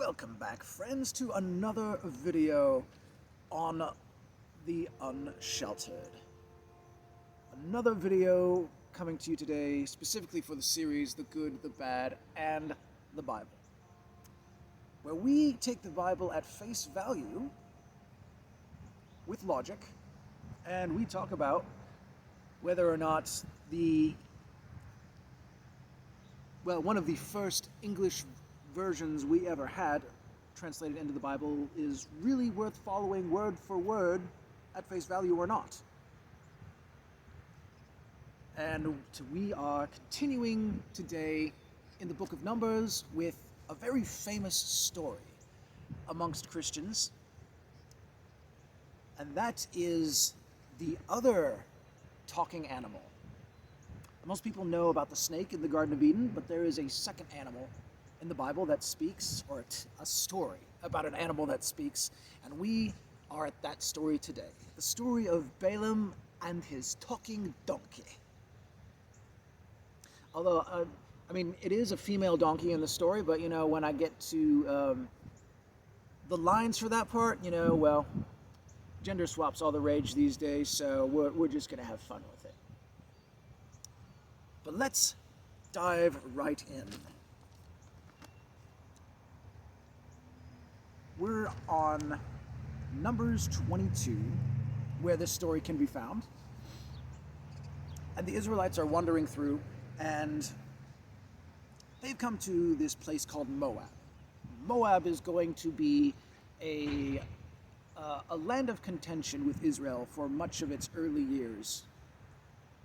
Welcome back, friends, to another video on the Unsheltered. Another video coming to you today specifically for the series The Good, the Bad, and the Bible, where we take the Bible at face value with logic and we talk about whether or not one of the first English versions we ever had translated into the Bible is really worth following word for word at face value or not. And we are continuing today in the book of Numbers with a very famous story amongst Christians, and that is the other talking animal. Most people know about the snake in the Garden of Eden, but there is a second animal in the Bible that speaks, or a story about an animal that speaks, and we are at that story today. The story of Balam and his talking donkey. Although, it is a female donkey in the story, but when I get to the lines for that part, gender swap's all the rage these days, so we're just gonna have fun with it. But let's dive right in. We're on Numbers 22, where this story can be found. And the Israelites are wandering through, and they've come to this place called Moab. Moab is going to be a land of contention with Israel for much of its early years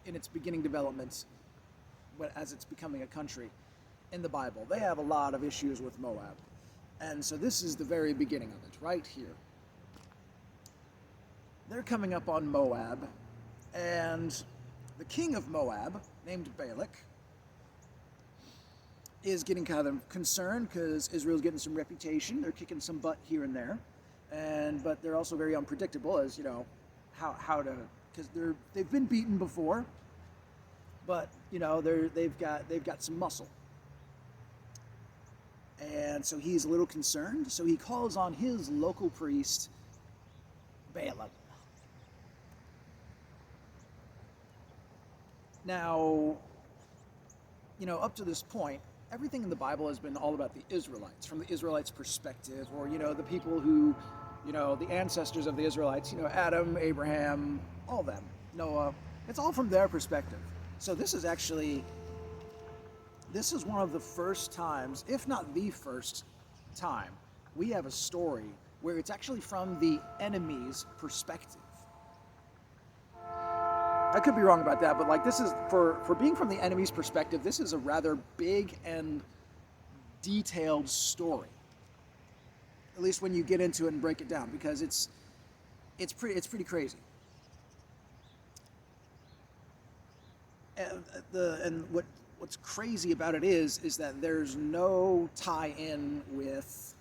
in its beginning development, as it's becoming a country in the Bible. They have a lot of issues with Moab. And so this is the very beginning of it, right here. They're coming up on Moab, and the king of Moab, named Balak, is getting kind of concerned because Israel's getting some reputation. They're kicking some butt here and there, but they're also very unpredictable as because they've been beaten before, but they've got some muscle. And so he's a little concerned, so he calls on his local priest, Balam. Now, up to this point, everything in the Bible has been all about the Israelites, from the Israelites' perspective, or, the people who, the ancestors of the Israelites, Adam, Abraham, all them, Noah, it's all from their perspective. So this is one of the first times, if not the first time, we have a story where it's actually from the enemy's perspective. I could be wrong about that, but this is, for being from the enemy's perspective, this is a rather big and detailed story. At least when you get into it and break it down, because it's pretty crazy. And what's crazy about it is that there's no tie-in with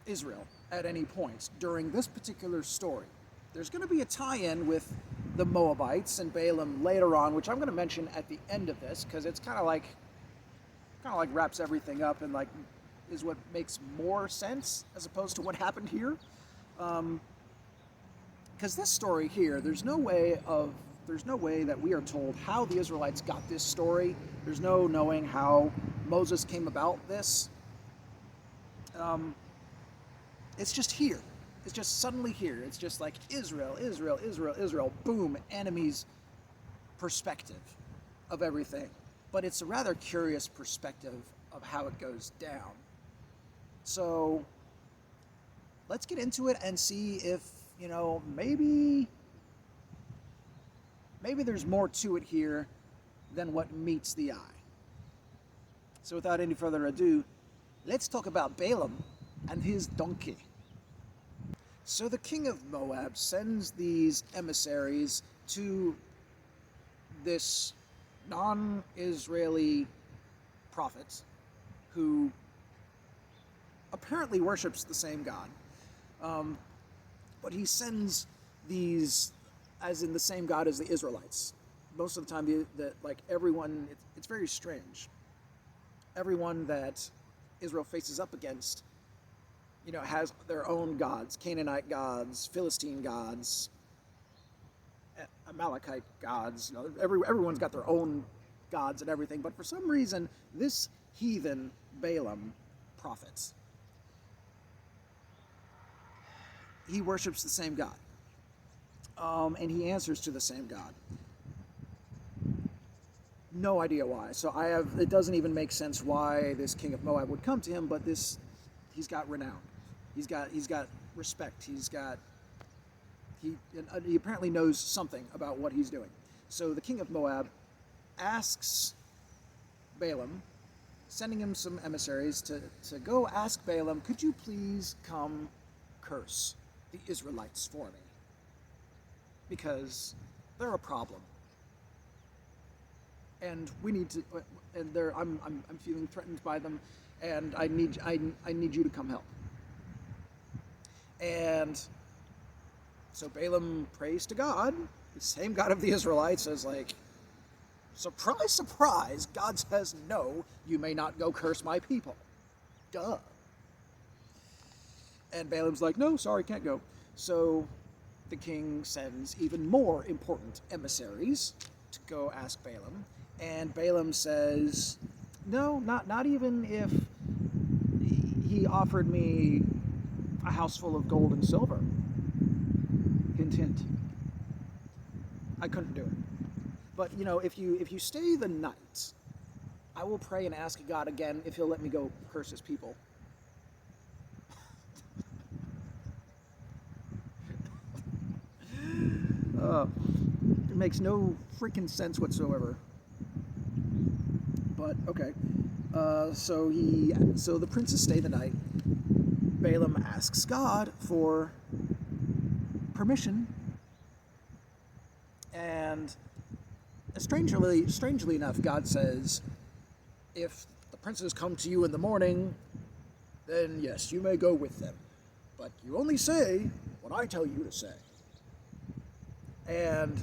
Israel at any point during this particular story. There's going to be a tie-in with the Moabites and Balaam later on, which I'm going to mention at the end of this, because it's kind of like wraps everything up and is what makes more sense as opposed to what happened here. Because this story here, there's no way that we are told how the Israelites got this story. There's no knowing how Moses came about this. It's just here. It's just suddenly here. It's just like Israel, Israel, Israel, Israel, boom, enemy's perspective of everything. But it's a rather curious perspective of how it goes down. So let's get into it and see if, maybe there's more to it here than what meets the eye. So without any further ado, let's talk about Balaam and his donkey. So the king of Moab sends these emissaries to this non-Israeli prophet who apparently worships the same God. But he sends these as in the same God as the Israelites. Most of the time, everyone, it's very strange. Everyone that Israel faces up against, has their own gods, Canaanite gods, Philistine gods, Amalekite gods. Everyone's got their own gods and everything, but for some reason, this heathen Balam profits. He worships the same God, and he answers to the same God. No idea why. So it doesn't even make sense why this king of Moab would come to him, but he's got renown. He's got respect. He apparently knows something about what he's doing. So the king of Moab asks Balaam, sending him some emissaries to go ask Balaam, could you please come curse the Israelites for me? Because they're a problem. And we need to, and I'm feeling threatened by them, and I need you to come help. And so Balaam prays to God, the same God of the Israelites, as like, surprise, surprise, God says, no, you may not go curse my people. Duh. And Balaam's like, no, sorry, can't go. So the king sends even more important emissaries to go ask Balaam. And Balaam says, no, not even if he offered me a house full of gold and silver. Hint, hint. I couldn't do it. But, if you stay the night, I will pray and ask God again if he'll let me go curse his people. It makes no freaking sense whatsoever. But okay, so the princes stay the night. Balaam asks God for permission, and strangely enough, God says, if the princes come to you in the morning, then yes, you may go with them, but you only say what I tell you to say. And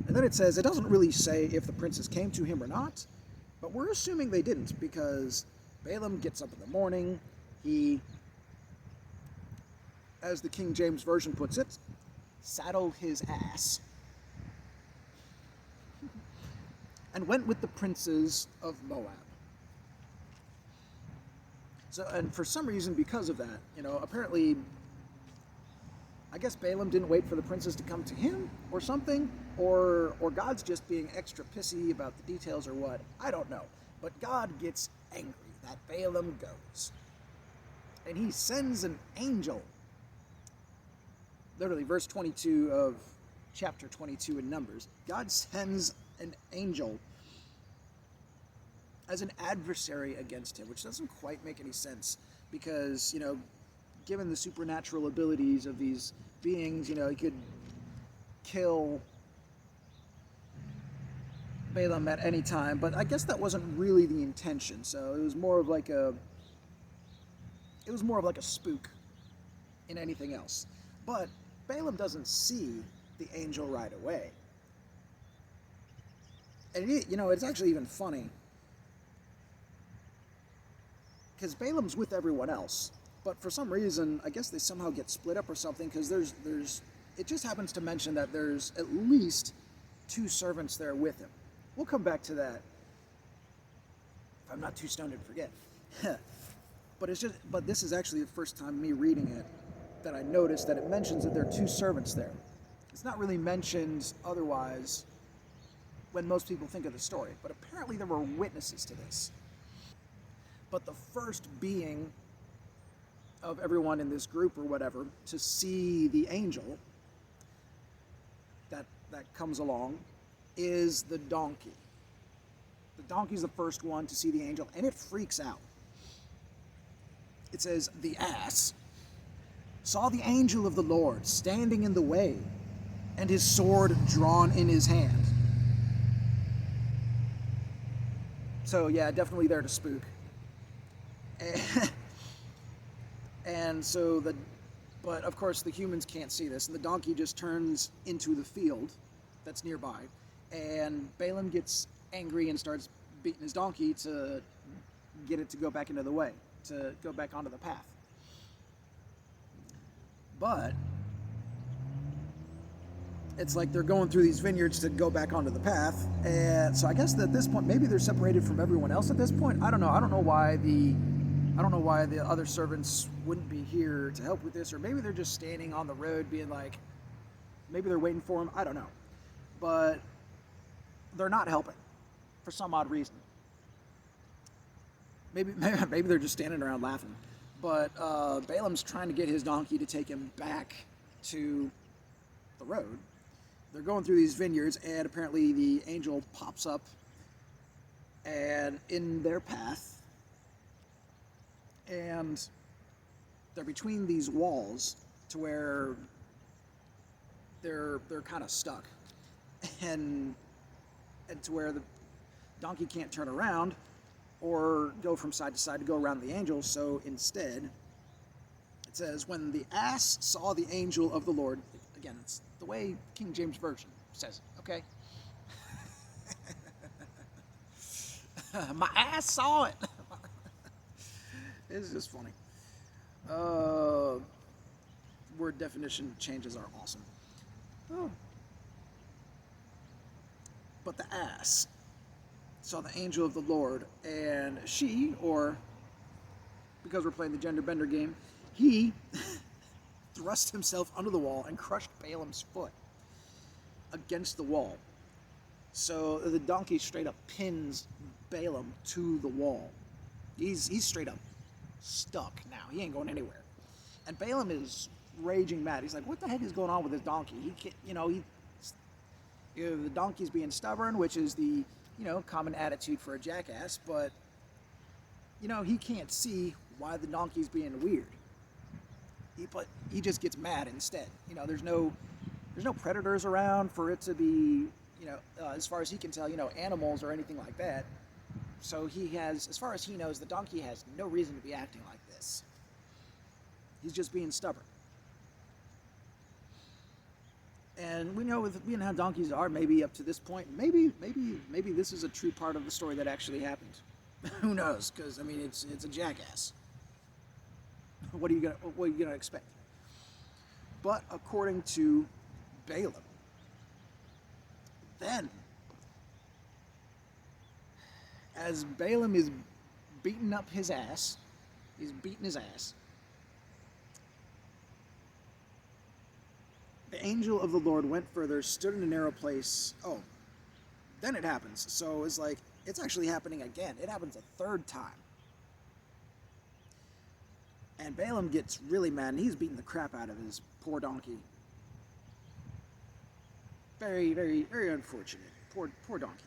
then it says, it doesn't really say if the princes came to him or not, but we're assuming they didn't, because Balaam gets up in the morning, he, as the King James Version puts it, saddled his ass and went with the princes of Moab. So, and for some reason, because of that, apparently, I guess Balaam didn't wait for the princes to come to him or something, or God's just being extra pissy about the details or what. I don't know. But God gets angry that Balaam goes. And he sends an angel. Literally, verse 22 of chapter 22 in Numbers. God sends an angel as an adversary against him, which doesn't quite make any sense because, given the supernatural abilities of these beings, he could kill Balaam at any time, but I guess that wasn't really the intention. So it was more of like a spook in anything else. But Balaam doesn't see the angel right away. And it's actually even funny because Balaam's with everyone else. But for some reason, I guess they somehow get split up or something, because it just happens to mention that there's at least 2 servants there with him. We'll come back to that if I'm not too stoned and forget. But this is actually the first time me reading it that I noticed that it mentions that there are 2 servants there. It's not really mentioned otherwise when most people think of the story, but apparently there were witnesses to this. But the first being of everyone in this group or whatever to see the angel that comes along is the donkey. The donkey's the first one to see the angel, and it freaks out. It says, the ass saw the angel of the Lord standing in the way, and his sword drawn in his hand. So yeah, definitely there to spook. And so but of course the humans can't see this, and the donkey just turns into the field that's nearby, and Balaam gets angry and starts beating his donkey to get it to go back into the way. to go back onto the path. But it's like they're going through these vineyards to go back onto the path, and so I guess that at this point maybe they're separated from everyone else at this point. I don't know. I don't know why the other servants wouldn't be here to help with this, or maybe they're just standing on the road being like, maybe they're waiting for him. I don't know, but they're not helping for some odd reason. Maybe they're just standing around laughing. But Balam's trying to get his donkey to take him back to the road. They're going through these vineyards, and apparently the angel pops up and in their path, and they're between these walls to where they're kind of stuck, and to where the donkey can't turn around or go from side to side to go around the angel. So instead, it says, when the ass saw the angel of the Lord, again, it's the way King James Version says it, okay? My ass saw it. It's just funny. Word definition changes are awesome. Oh. But the ass saw the angel of the Lord, and she, or because we're playing the gender bender game, he thrust himself under the wall and crushed Balaam's foot against the wall. So the donkey straight up pins Balaam to the wall. He's straight up stuck now. He ain't going anywhere. And Balaam is raging mad. He's like, what the heck is going on with this donkey? He can't, the donkey's being stubborn, which is the, common attitude for a jackass, but, he can't see why the donkey's being weird. He just gets mad instead. There's no predators around for it to be, as far as he can tell, animals or anything like that. So he has, as far as he knows, the donkey has no reason to be acting like this. He's just being stubborn. And we know with being how donkeys are, maybe up to this point, maybe this is a true part of the story that actually happened. Who knows? Because it's a jackass. What are you gonna expect? But according to Balaam, then as Balaam is beating up his ass, he's beating his ass. The angel of the Lord went further, stood in a narrow place. Oh, then it happens. So it's like, it's actually happening again. It happens a third time. And Balaam gets really mad, and he's beating the crap out of his poor donkey. Very, very, very unfortunate. Poor donkey.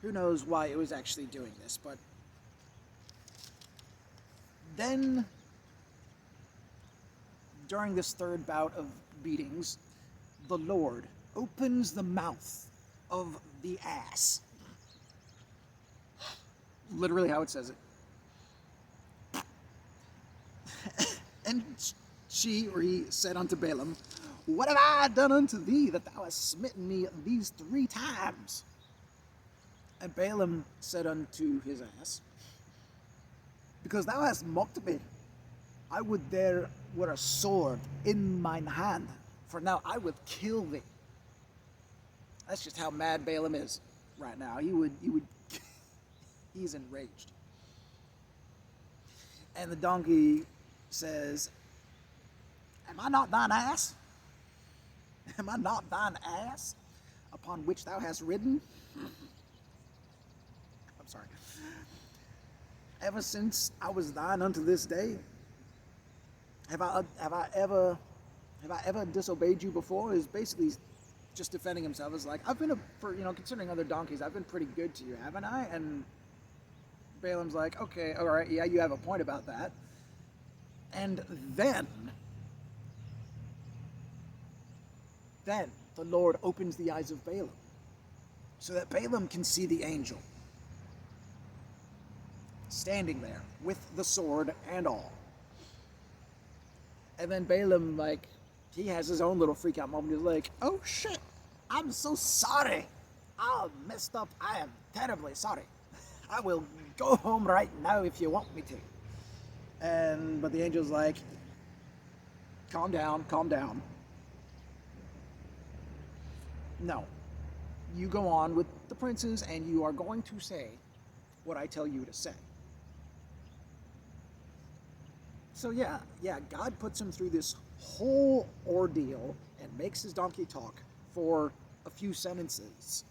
Who knows why it was actually doing this, but then during this third bout of beatings, the Lord opens the mouth of the ass. Literally how it says it. And she, or he, said unto Balaam, what have I done unto thee that thou hast smitten me these 3 times? And Balaam said unto his ass, because thou hast mocked me, I would there were a sword in mine hand, for now I would kill thee. That's just how mad Balaam is right now. He's enraged. And the donkey says, am I not thine ass? Am I not thine ass upon which thou hast ridden? I'm sorry. Ever since I was thine unto this day, have I ever disobeyed you before? Is basically just defending himself. Is like, I've been considering other donkeys, I've been pretty good to you, haven't I? And Balaam's like, okay, all right, yeah, you have a point about that. And then the Lord opens the eyes of Balaam so that Balaam can see the angel standing there with the sword and all. And then Balaam, he has his own little freak out moment. He's like, oh shit, I'm so sorry. I messed up. I am terribly sorry. I will go home right now if you want me to. But the angel's like, calm down, calm down. No. You go on with the princes, and you are going to say what I tell you to say. So yeah, God puts him through this whole ordeal and makes his donkey talk for a few sentences,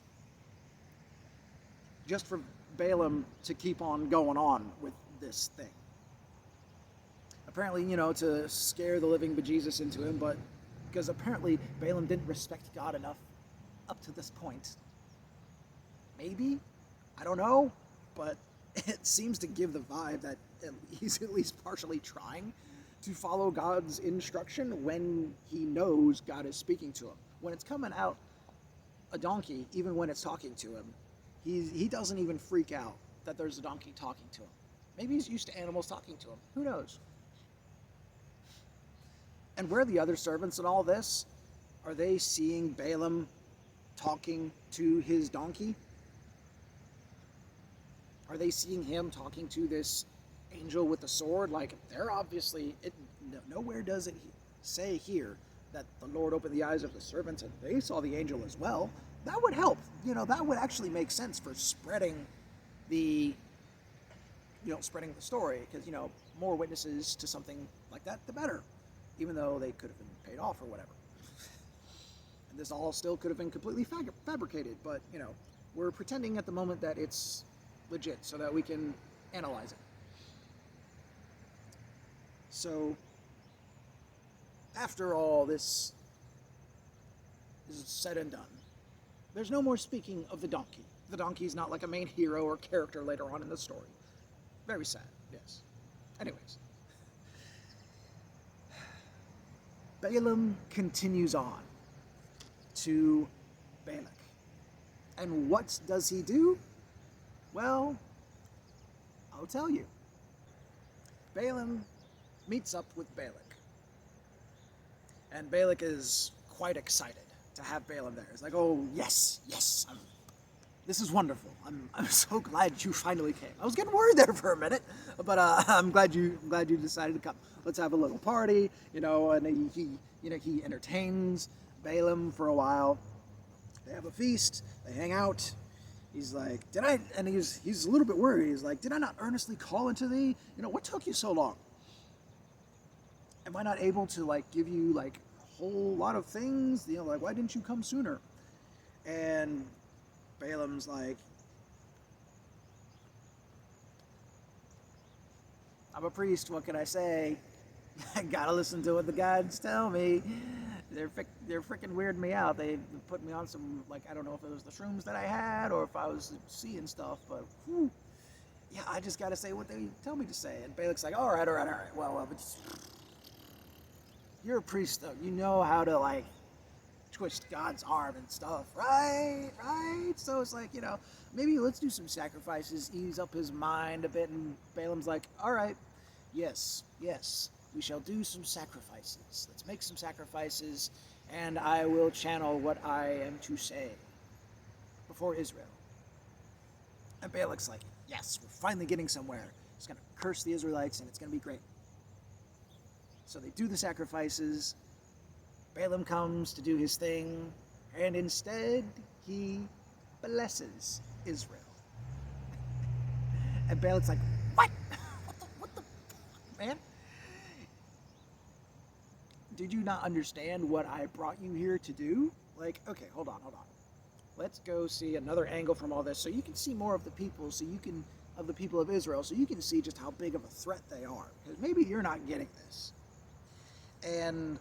just for Balaam to keep on going on with this thing. Apparently, to scare the living bejesus into him, but because apparently Balaam didn't respect God enough up to this point. Maybe? I don't know, but it seems to give the vibe that he's at least partially trying to follow God's instruction when he knows God is speaking to him. When it's coming out a donkey, even when it's talking to him, he doesn't even freak out that there's a donkey talking to him. Maybe he's used to animals talking to him. Who knows? And where are the other servants in all this? Are they seeing Balaam talking to his donkey? Are they seeing him talking to this angel with the sword? Like, they're obviously, nowhere does it say here that the Lord opened the eyes of the servants and they saw the angel as well. That would help. That would actually make sense for spreading the story, because, more witnesses to something like that, the better, even though they could have been paid off or whatever. And this all still could have been completely fabricated, but, we're pretending at the moment that it's legit so that we can analyze it. So, after all this is said and done, there's no more speaking of the donkey. The donkey's not like a main hero or character later on in the story. Very sad, yes. Anyways. Balaam continues on to Balak. And what does he do? Well, I'll tell you. Balaam meets up with Balak. And Balak is quite excited to have Balaam there. He's like, oh, yes, this is wonderful. I'm so glad you finally came. I was getting worried there for a minute, but I'm glad you decided to come. Let's have a little party, and he entertains Balaam for a while. They have a feast, they hang out. He's like, he's a little bit worried. He's like, did I not earnestly call unto thee? What took you so long? Am I not able to give you a whole lot of things? Why didn't you come sooner? And Balaam's like, I'm a priest, what can I say? I gotta listen to what the gods tell me. They're freaking weirding me out. They put me on some, I don't know if it was the shrooms that I had or if I was seeing stuff, but yeah, I just gotta say what they tell me to say. And Balak's like, all right. Well, but you're a priest, though. You know how to, twist God's arm and stuff, right? So it's like, maybe let's do some sacrifices, ease up his mind a bit. And Balaam's like, all right, yes, we shall do some sacrifices. Let's make some sacrifices, and I will channel what I am to say before Israel. And Balak's like, yes, we're finally getting somewhere. He's going to curse the Israelites, and it's going to be great. So they do the sacrifices. Balaam comes to do his thing, and instead he blesses Israel. And Balak's like, what? What the man? Did you not understand what I brought you here to do? Okay, hold on. Let's go see another angle from all this so you can see more of the people, of the people of Israel, so you can see just how big of a threat they are. Because maybe you're not getting this. And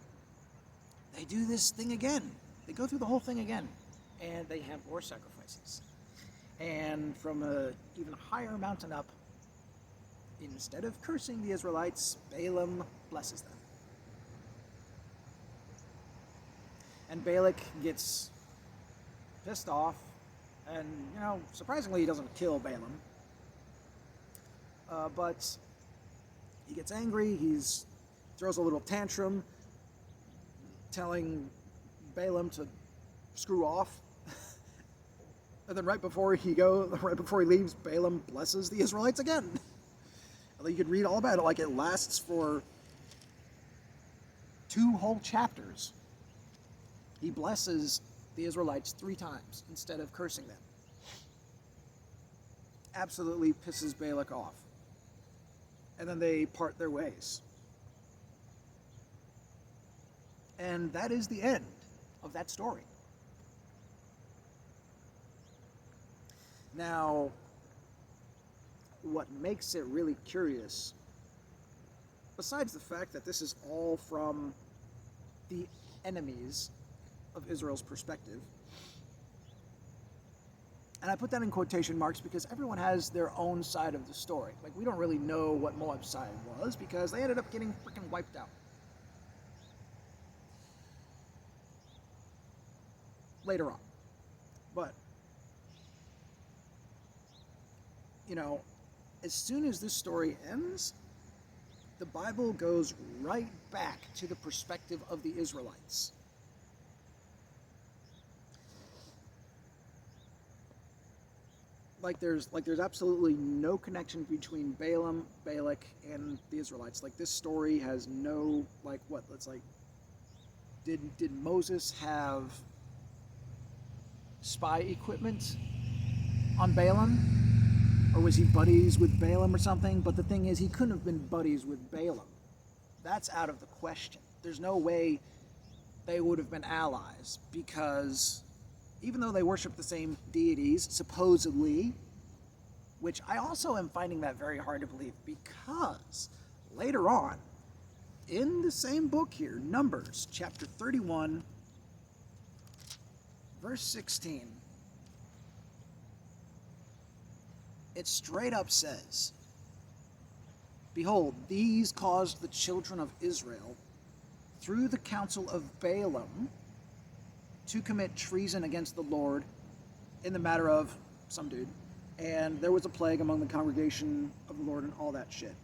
they do this thing again. They go through the whole thing again. And they have more sacrifices. And from an even higher mountain up, instead of cursing the Israelites, Balaam blesses them. And Balak gets pissed off. And, surprisingly, he doesn't kill Balaam. But he gets angry. He throws a little tantrum, telling Balaam to screw off. And then right before he leaves, Balaam blesses the Israelites again. You could read all about it. Like, it lasts for 2 whole chapters. He blesses the Israelites 3 times instead of cursing them. Absolutely pisses Balak off. And then they part their ways. And that is the end of that story. Now, what makes it really curious, besides the fact that this is all from the enemies of Israel's perspective, and I put that in quotation marks because everyone has their own side of the story. Like, we don't really know what Moab's side was because they ended up getting freaking wiped out. Later on. But, you know, as soon as this story ends, the Bible goes right back to the perspective of the Israelites. Like there's absolutely no connection between Balaam, Balak, and the Israelites. Like, this story has no, like, what? It's like, did Moses have spy equipment on Balaam? Or was he buddies with Balaam or something? But the thing is, he couldn't have been buddies with Balaam. That's out of the question. There's no way they would have been allies, because even though they worship the same deities, supposedly, which I also am finding that very hard to believe, because later on, in the same book here, Numbers, chapter 31, verse 16, it straight up says, "Behold, these caused the children of Israel, through the counsel of Balaam, to commit treason against the Lord in the matter of some dude. And there was a plague among the congregation of the Lord," and all that shit.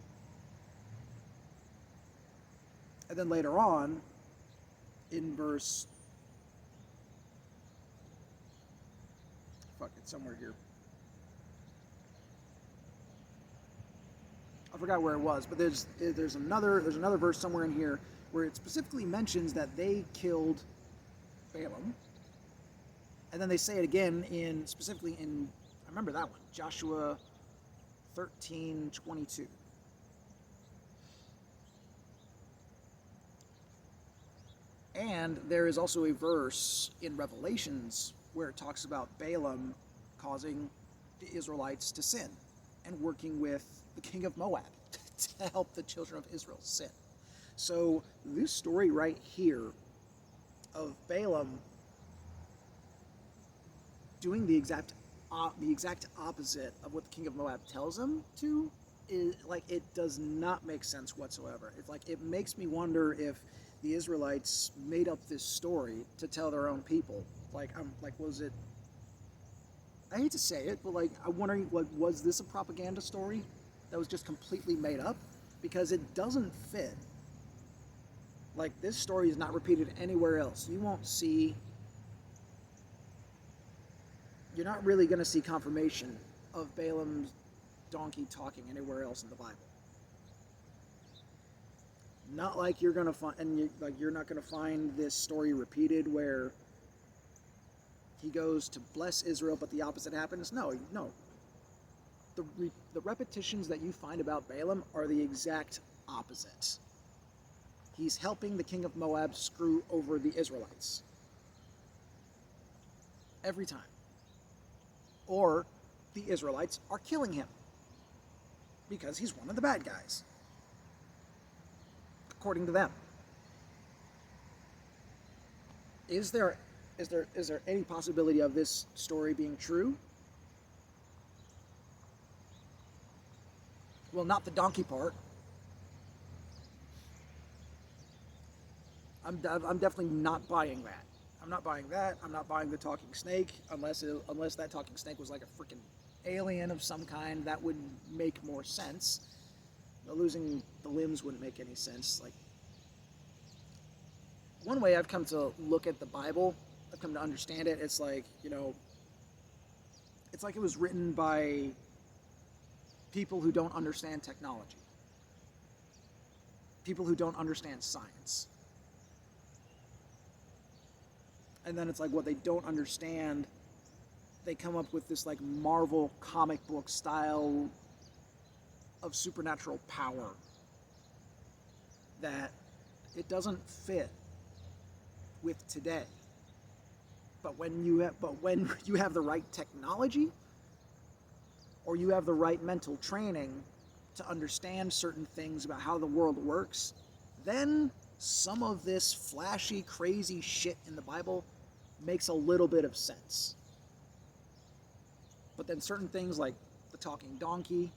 And then later on, in verse... it's somewhere here. I forgot where it was, but there's another verse somewhere in here where it specifically mentions that they killed Balaam, and then they say it again specifically in, I remember that one, Joshua 13:22. And there is also a verse in Revelations where it talks about Balaam causing the Israelites to sin and working with the king of Moab to help the children of Israel sin. So this story right here of Balaam doing the exact opposite of what the king of Moab tells him to, is like, it does not make sense whatsoever. It's like, it makes me wonder if the Israelites made up this story to tell their own people. Was it, I hate to say it, but like, I'm wondering, was this a propaganda story that was just completely made up? Because it doesn't fit. Like, this story is not repeated anywhere else. You won't see, you're not really going to see confirmation of Balaam's donkey talking anywhere else in the Bible. Not like you're going to find, and you're not going to find this story repeated where he goes to bless Israel, but the opposite happens. No. The repetitions that you find about Balaam are the exact opposite. He's helping the king of Moab screw over the Israelites. Every time. Or the Israelites are killing him because he's one of the bad guys, according to them. Is there any possibility of this story being true? Well, not the donkey part. I'm definitely not buying that. I'm not buying that. I'm not buying the talking snake, unless that talking snake was like a freaking alien of some kind. That would make more sense. Losing the limbs wouldn't make any sense. Like, one way I've come to look at the Bible, I've come to understand it, it's like, it's like it was written by people who don't understand technology. people who don't understand science. And then it's like what they don't understand, they come up with this like Marvel comic book style of supernatural power that it doesn't fit with today. But when you have the right technology, or you have the right mental training to understand certain things about how the world works, then some of this flashy, crazy shit in the Bible makes a little bit of sense. But then certain things like the talking donkey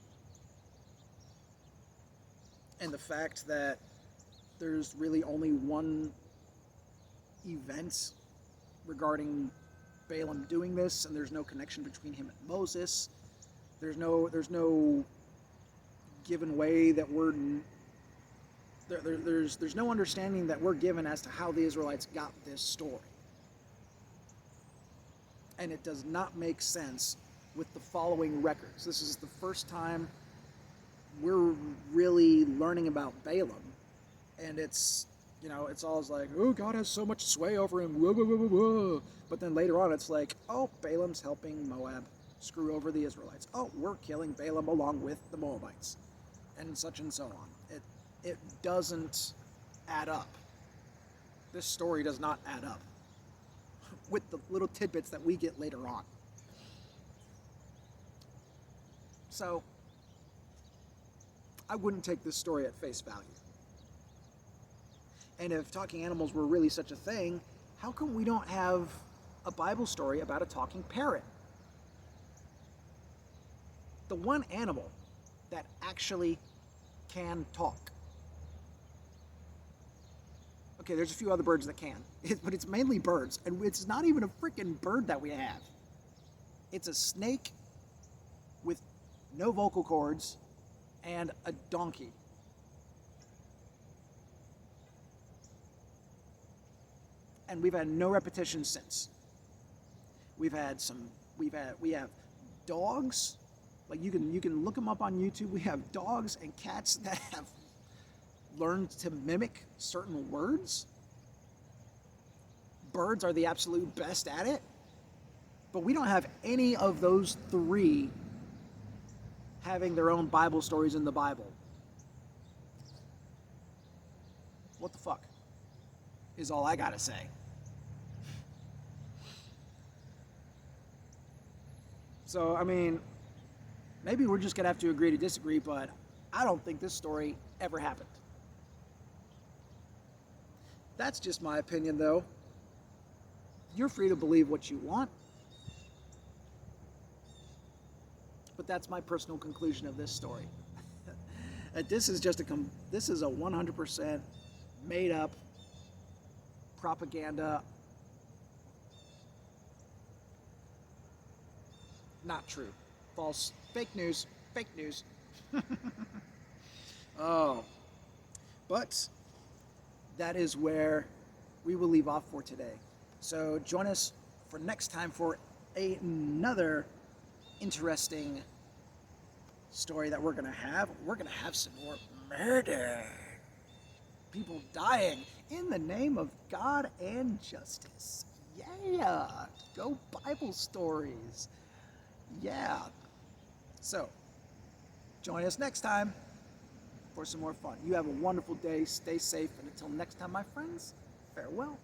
and the fact that there's really only one event regarding Balaam doing this, and there's no connection between him and Moses. There's no given way that there's no understanding that we're given as to how the Israelites got this story. And it does not make sense with the following records. This is the first time we're really learning about Balaam, and it's always like, oh, God has so much sway over him, whoa, whoa, whoa, whoa, whoa. But then later on it's like, oh, Balaam's helping Moab screw over the Israelites. Oh, we're killing Balaam along with the Moabites, and such and so on. It doesn't add up. This story does not add up with the little tidbits that we get later on. So I wouldn't take this story at face value. And if talking animals were really such a thing, how come we don't have a Bible story about a talking parrot? The one animal that actually can talk. Okay, there's a few other birds that can, but it's mainly birds, and it's not even a freaking bird that we have. It's a snake with no vocal cords and a donkey. And we've had no repetition since. We have dogs, like you can look them up on YouTube. We have dogs and cats that have learned to mimic certain words. Birds are the absolute best at it. But we don't have any of those three having their own Bible stories in the Bible. What the fuck is all I gotta say. So, I mean, maybe we're just gonna have to agree to disagree, but I don't think this story ever happened. That's just my opinion, though. You're free to believe what you want. But that's my personal conclusion of this story. This is a 100% made up propaganda. Not true. False. Fake news. Fake news. Oh. But that is where we will leave off for today. So join us for next time for another interesting story that we're going to have. We're going to have some more murder. People dying in the name of God and justice. Yeah. Go Bible stories. Yeah. So, join us next time for some more fun. You have a wonderful day. Stay safe. And until next time, my friends, farewell.